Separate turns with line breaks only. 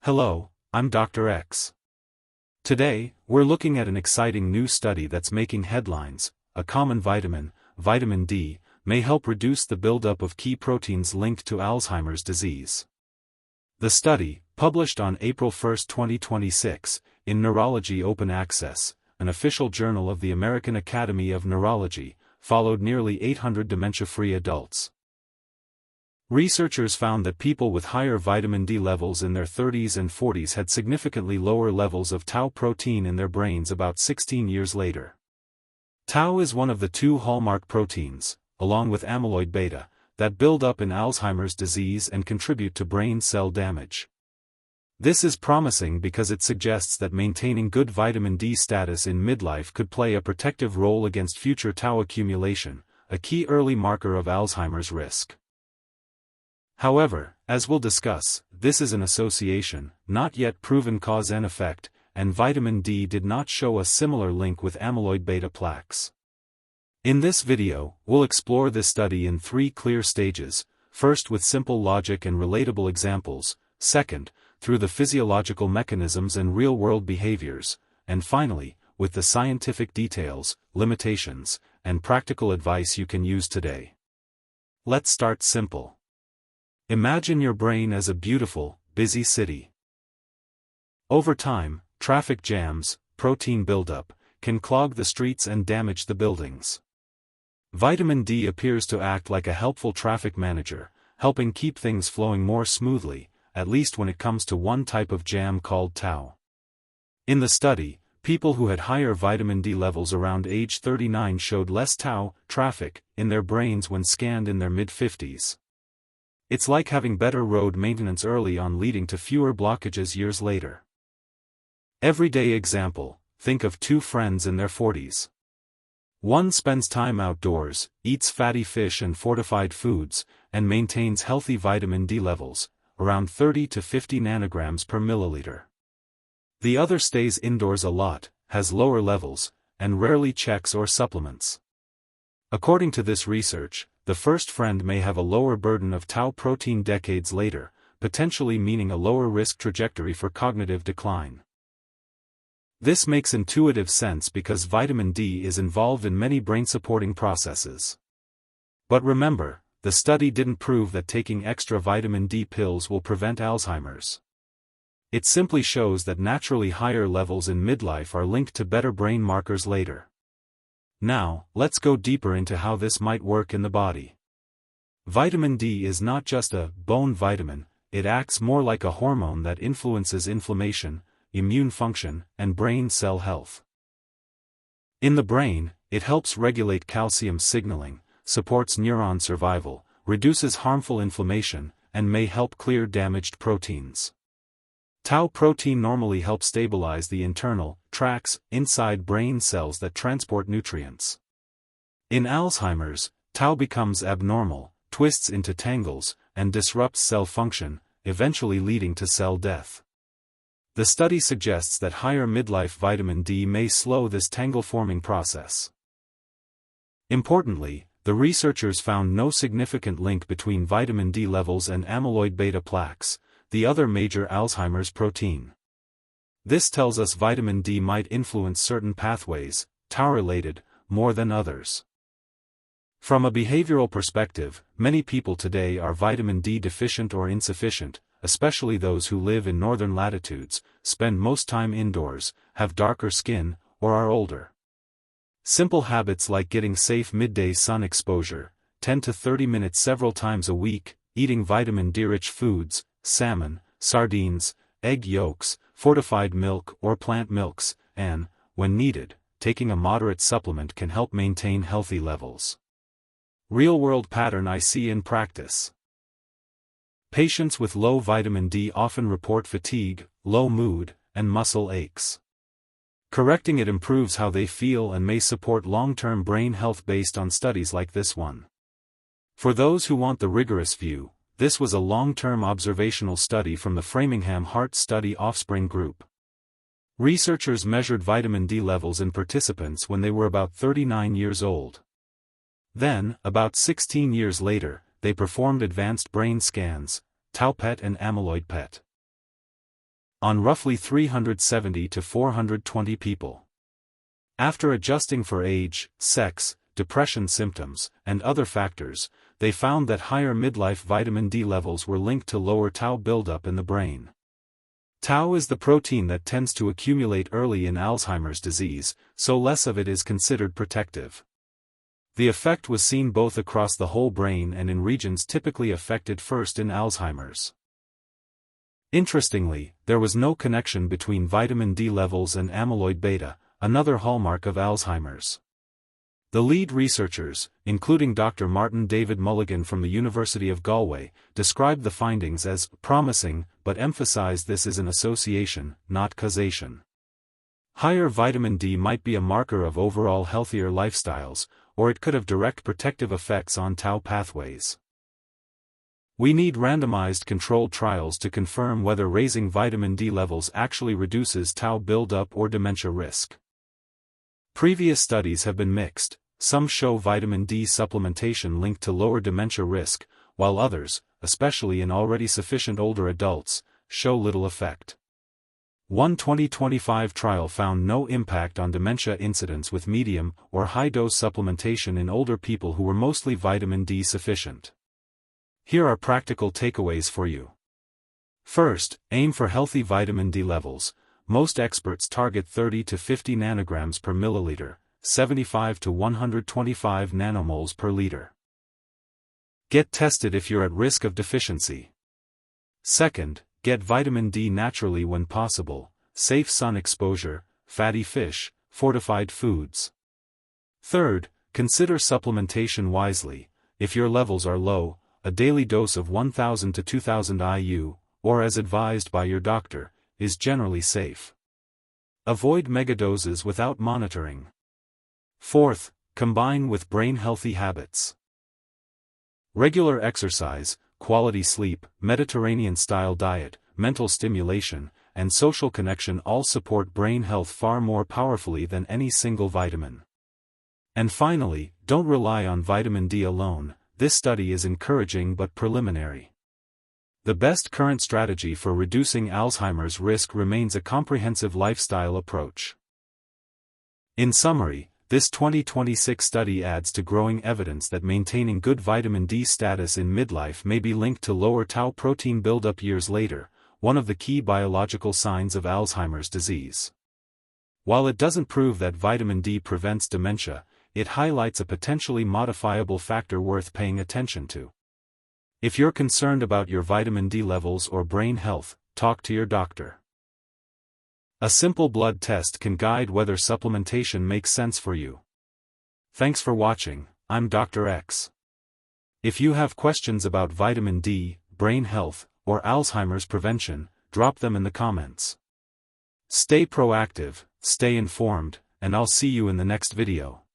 Hello, I'm Dr. X. Today, we're looking at an exciting new study that's making headlines. A common vitamin, vitamin D, may help reduce the buildup of key proteins linked to Alzheimer's disease. The study, published on April 1, 2026, in Neurology Open Access, an official journal of the American Academy of Neurology, followed nearly 800 dementia-free adults. Researchers found that people with higher vitamin D levels in their 30s and 40s had significantly lower levels of tau protein in their brains about 16 years later. Tau is one of the two hallmark proteins, along with amyloid-beta, that build up in Alzheimer's disease and contribute to brain cell damage. This is promising because it suggests that maintaining good vitamin D status in midlife could play a protective role against future tau accumulation, a key early marker of Alzheimer's risk. However, as we'll discuss, this is an association, not yet proven cause and effect, and vitamin D did not show a similar link with amyloid-beta plaques. In this video, we'll explore this study in three clear stages: first with simple logic and relatable examples, second, through the physiological mechanisms and real-world behaviors, and finally, with the scientific details, limitations, and practical advice you can use today. Let's start simple. Imagine your brain as a beautiful, busy city. Over time, traffic jams, protein buildup, can clog the streets and damage the buildings. Vitamin D appears to act like a helpful traffic manager, helping keep things flowing more smoothly, at least when it comes to one type of jam called tau. In the study, people who had higher vitamin D levels around age 39 showed less tau traffic in their brains when scanned in their mid-50s. It's like having better road maintenance early on, leading to fewer blockages years later. Everyday example: think of two friends in their 40s. One spends time outdoors, eats fatty fish and fortified foods, and maintains healthy vitamin D levels, around 30 to 50 nanograms per milliliter. The other stays indoors a lot, has lower levels, and rarely checks or supplements. According to this research, the first friend may have a lower burden of tau protein decades later, potentially meaning a lower risk trajectory for cognitive decline. This makes intuitive sense because vitamin D is involved in many brain-supporting processes. But remember, the study didn't prove that taking extra vitamin D pills will prevent Alzheimer's. It simply shows that naturally higher levels in midlife are linked to better brain markers later. Now, let's go deeper into how this might work in the body. Vitamin D is not just a bone vitamin, it acts more like a hormone that influences inflammation, immune function, and brain cell health. In the brain, it helps regulate calcium signaling, supports neuron survival, reduces harmful inflammation, and may help clear damaged proteins. Tau protein normally helps stabilize the internal tracts inside brain cells that transport nutrients. In Alzheimer's, tau becomes abnormal, twists into tangles, and disrupts cell function, eventually leading to cell death. The study suggests that higher midlife vitamin D may slow this tangle-forming process. Importantly, the researchers found no significant link between vitamin D levels and amyloid-beta plaques, the other major Alzheimer's protein. This tells us vitamin D might influence certain pathways, tau-related, more than others. From a behavioral perspective, many people today are vitamin D deficient or insufficient, especially those who live in northern latitudes, spend most time indoors, have darker skin, or are older. Simple habits like getting safe midday sun exposure, 10 to 30 minutes several times a week, eating vitamin D-rich foods, salmon, sardines, egg yolks, fortified milk or plant milks, and, when needed, taking a moderate supplement can help maintain healthy levels. Real-world pattern I see in practice. Patients with low vitamin D often report fatigue, low mood, and muscle aches. Correcting it improves how they feel and may support long-term brain health based on studies like this one. For those who want the rigorous view, this was a long-term observational study from the Framingham Heart Study Offspring Group. Researchers measured vitamin D levels in participants when they were about 39 years old. Then, about 16 years later, they performed advanced brain scans, tau PET and amyloid PET. on roughly 370 to 420 people. After adjusting for age, sex, depression symptoms, and other factors, they found that higher midlife vitamin D levels were linked to lower tau buildup in the brain. Tau is the protein that tends to accumulate early in Alzheimer's disease, so less of it is considered protective. The effect was seen both across the whole brain and in regions typically affected first in Alzheimer's. Interestingly, there was no connection between vitamin D levels and amyloid-beta, another hallmark of Alzheimer's. The lead researchers, including Dr. Martin David Mulligan from the University of Galway, described the findings as promising, but emphasized this is an association, not causation. Higher vitamin D might be a marker of overall healthier lifestyles, or it could have direct protective effects on tau pathways. We need randomized controlled trials to confirm whether raising vitamin D levels actually reduces tau buildup or dementia risk. Previous studies have been mixed. Some show vitamin D supplementation linked to lower dementia risk, while others, especially in already sufficient older adults, show little effect. One 2025 trial found no impact on dementia incidence with medium or high-dose supplementation in older people who were mostly vitamin D sufficient. Here are practical takeaways for you. First, aim for healthy vitamin D levels. Most experts target 30 to 50 nanograms per milliliter, 75 to 125 nanomoles per liter. Get tested if you're at risk of deficiency. Second, get vitamin D naturally when possible, safe sun exposure, fatty fish, fortified foods. Third, consider supplementation wisely. If your levels are low, a daily dose of 1000 to 2000 IU, or as advised by your doctor, is generally safe. Avoid megadoses without monitoring. Fourth, combine with brain-healthy habits. Regular exercise, quality sleep, Mediterranean-style diet, mental stimulation, and social connection all support brain health far more powerfully than any single vitamin. And finally, don't rely on vitamin D alone. This study is encouraging but preliminary. The best current strategy for reducing Alzheimer's risk remains a comprehensive lifestyle approach. In summary, this 2026 study adds to growing evidence that maintaining good vitamin D status in midlife may be linked to lower tau protein buildup years later, one of the key biological signs of Alzheimer's disease. While it doesn't prove that vitamin D prevents dementia, it highlights a potentially modifiable factor worth paying attention to. If you're concerned about your vitamin D levels or brain health, talk to your doctor. A simple blood test can guide whether supplementation makes sense for you. Thanks for watching. I'm Dr. X. If you have questions about vitamin D, brain health, or Alzheimer's prevention, drop them in the comments. Stay proactive, stay informed, and I'll see you in the next video.